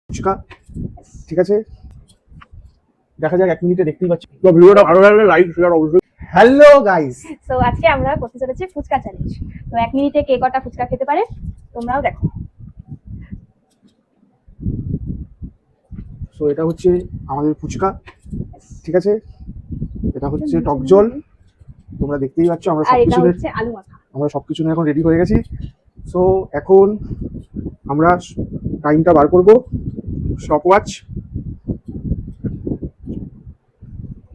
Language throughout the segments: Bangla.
ফুচকা ঠিক আছে, দেখা যাক 1 মিনিটে দেখতেই পাচ্ছি। তো ভিডিওটা ভালো লাগলে লাইক শেয়ার অবশ্যই। হ্যালো গাইস, সো আজকে আমরা করতে চলেছি ফুচকা চ্যালেঞ্জ। তো 1 মিনিটে কে কটা ফুচকা খেতে পারে তোমরাও দেখো। সো এটা হচ্ছে আমাদের ফুচকা ঠিক আছে, এটা হচ্ছে টক জল, তোমরা দেখতেই পাচ্ছ। আমরা আর এটা সবকিছু হচ্ছে আলু মাখা। আমরা সবকিছু নিয়ে এখন রেডি হয়ে গেছি। সো এখন আমরা টাইমটা বার করব, স্টপ ওয়াচ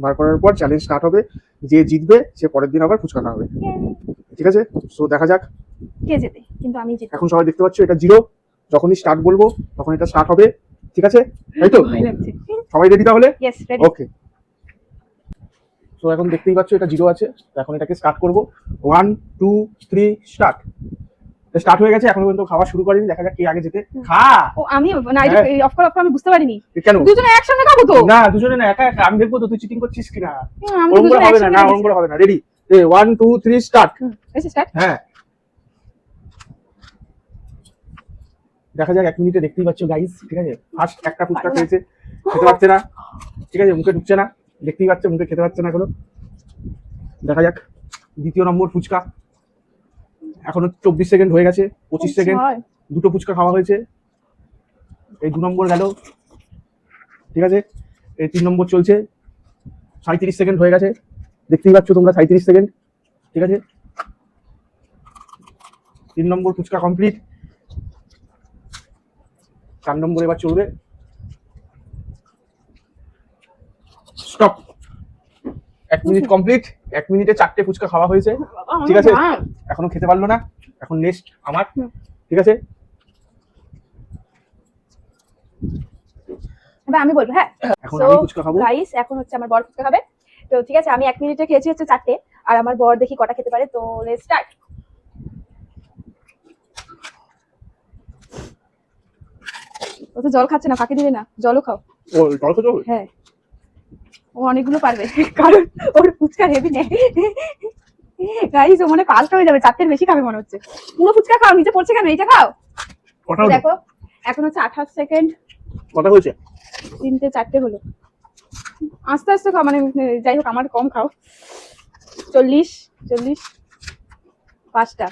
বার করার পর চ্যালেঞ্জ স্টার্ট হবে। যে জিতবে সে পরের দিন আবার ফুচকা খাওয়াবে, ঠিক আছে? সো দেখা যাক কে জেতে, কিন্তু আমি জিতবো। এখন সবাই দেখতে পাচ্ছ এটা 0, যখনই স্টার্ট বলবো তখন এটা স্টার্ট হবে, ঠিক আছে? তাই তো, ভয় লাগছে। সবাই রেডি তাহলে? Yes, ready. ওকে, তো এখন দেখতেই পাচ্ছ এটা 0 আছে, তো এখন এটাকে স্টার্ট করব। 1 2 3 স্টার্ট। স্টার্ট হয়ে গেছে, এখন পর্যন্ত খাওয়া শুরু করিনি, দেখা যাক কে আগে যেতে। খা। ও আমি না, এটা অফ করে আমি বুঝতে পারিনি। কেন দুজনে একসঙ্গে খাবো তো? না, দুজনে না, একা একা। আমি দেখবো তো তুই চিটিং করছিস কিনা। আমি ওরকম করে দুজনে হবে না, একসঙ্গে না ওরকম করে হবে না। Ready 1 2 3 start. এসে স্টার্ট। হ্যাঁ, দেখা যাক 1 মিনিটে দেখতেই পাচ্ছ গাইস, ঠিক আছে? ফার্স্ট একটা ফুচকা খেয়েছে, খেতে পারছে না, ঠিক আছে? মুখে ঢুকছে না, দেখতেই পাচ্ছ মুখে খেতে পারছে না এখনো। দেখা যাক দ্বিতীয় নম্বর ফুচকা, এখনো 24 সেকেন্ড হয়ে গেছে, 25 সেকেন্ড, দুটো ফুচকা খাওয়া হয়েছে। এই 2 নম্বর গেল, ঠিক আছে? এই 3 নম্বর চলছে, 37 সেকেন্ড হয়ে গেছে, দেখতেই পাচ্ছ তোমরা 37 সেকেন্ড, ঠিক আছে? 3 নম্বর ফুচকা কমপ্লিট, 4 নম্বর এবার চলবে। স্টপ। 1 মিনিট কমপ্লিট, 1 মিনিটে 4টে ফুচকা খাওয়া হয়েছে, ঠিক আছে? এখনো খেতে পারলো না, এখন নেক্সট আমার, ঠিক আছে? এবার আমি বলবো, হ্যাঁ? এখন আমি ফুচকা খাবো। গাইস, এখন হচ্ছে আমার বর ফুচকা খাবে। তো ঠিক আছে, আমি 1 মিনিটে খেয়েছি হচ্ছে 4টে, আর আমার বর দেখি কটা খেতে পারে। তো লেটস স্টার্ট। ও তো জল খাচ্ছে না, ফাঁকি দিবে না, জলও খাও। ও জল খেতে হবে? হ্যাঁ, ও অনেকগুলো পারবে, কারণ ওর ফুচকা হেভি নেই। গাইস, ও মানে ফাস্ট হয়ে যাবে, 4টের বেশি খাবে মনে হচ্ছে। পুরো ফুচকা খাও, নিচে পড়ছে কেন? এইটা খাও। কটা হলো? দেখো এখন হচ্ছে 28 সেকেন্ড, কটা হয়েছে? 3টে 4টে হলো। আস্তে আস্তে খাও, মানে যাই হোক আমার কম খাও। 40 5টা,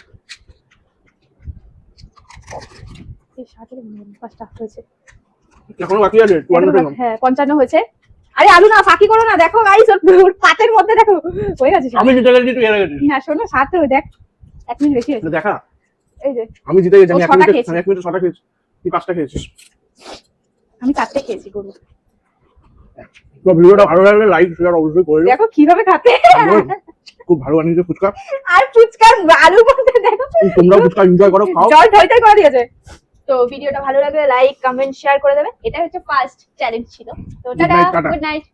এই 5টা হয়েছে। এখনো বাকি আছে 200। হ্যাঁ, 55 হয়েছে। আরে আলু না, ফাঁকি করো না। দেখো গাইস, ওর পাতের মধ্যে দেখো হয়ে গেছে। আমি জিতে গেছি, তুই হেরে গেছিস। না শোনো, 7 হয়ে দেখ, 1 মিনিট বেশি হয়েছে। দেখা, এই যে আমি জিতে গেছি, আমি ও 1 ছটা মিনিটে খেয়েছি। 6টা খেয়েছি, তুই 5টা খেয়েছিস। আমি 4টে খেয়েছি গরু। তো ভিডিওটা ভালো লাগলে লাইক শেয়ার অবশ্যই করে দিও। দেখো কিভাবে খাতে, খুব ভালো বানিয়েছে ফুচকা। আর ফুচকার আলুর মধ্যে দেখো তোমরা ফুচকা এনজয় করো, খাও। জল ঢইটাই করে দিয়েছে। তো ভিডিওটা ভালো লাগলে লাইক কমেন্ট শেয়ার করে দেবে। এটা হচ্ছে ফার্স্ট চ্যালেঞ্জ ছিল। তো টাটা, টাটা। Good night.